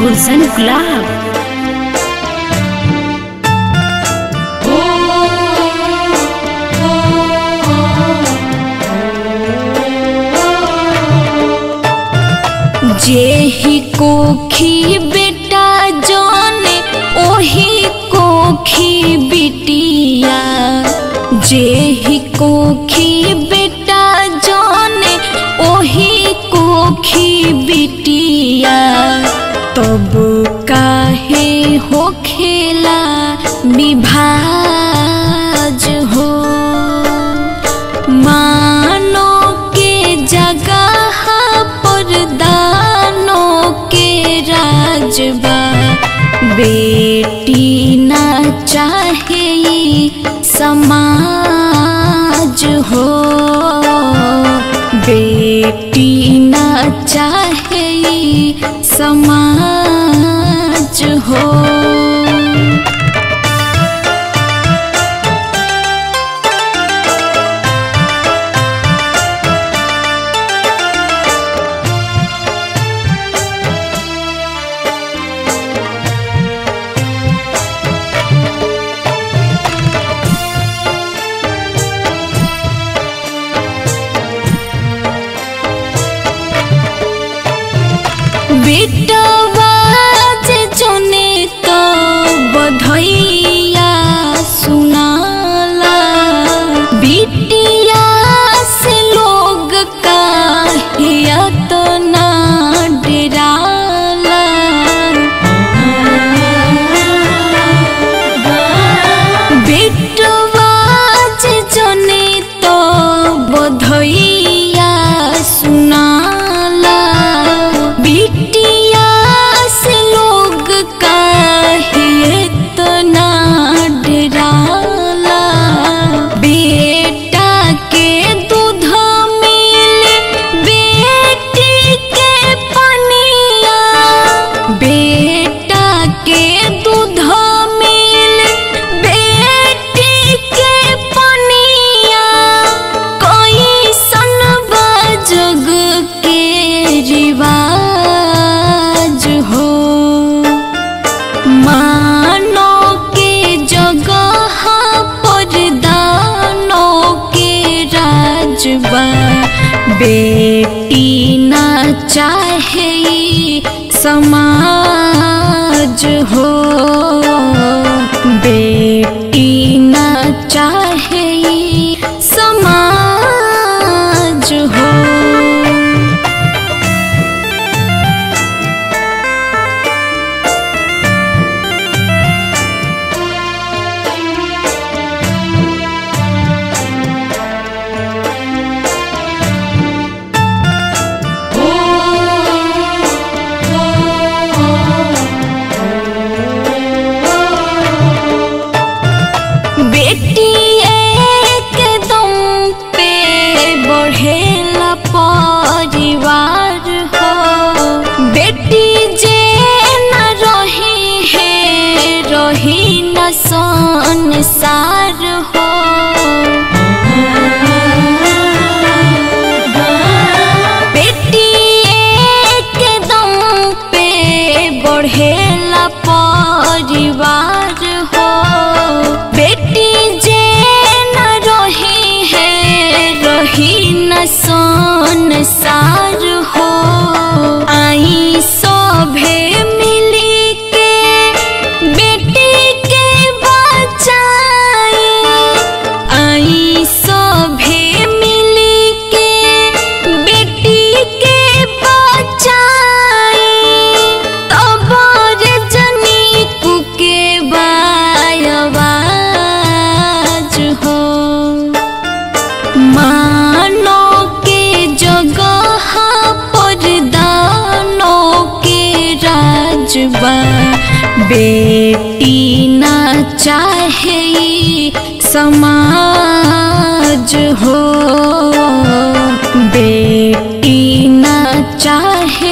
गुलशन गुलाब। जेहि कोखी बेटा जाने ओही कोखी बिटिया, जेहि कोखी बेटा जाने ओही कोखी बिटिया। तब काहे हो खेला विभाज हो, मानो के जगह पर दानों के राजबा। बेटी ना चाहे समाज हो, बेटी ना चाहे समाज हो। बेटवा जे जोने तो बधैया सुनाला, बिटिया से लोग काहे तो ना डराला। बेटवा जे जोने तो बधैया सुनाला, बिटिया से लोग काहे तो ना डराला। बेटा के दूध मिले बेटी के पनिया, बेटा के दूध मिले बेटी के पनिया। कोई सनबा जग के रिवाज हो, मानो के जगह पर दानों के राजबा। बेटी ना चाहे समाज हो, बेटी ना चाहे समाज हो। बेटी एकदम पे बढ़ेला परिवार हो, बेटी जे न रही है रही न संसार हो। बेटी एकदम पे बढ़ेला परिवार हो, बेटी जे न रही है रही न संसार हो। आई सभे मिली के बेटी के बचाई, आई सभे मिली के बेटी के बचाई। तब रे जनी कुके बायवाज हो, मानो के जगह पर दानों के राजबा। बेटी ना चाहे समाज हो, बेटी ना चाहे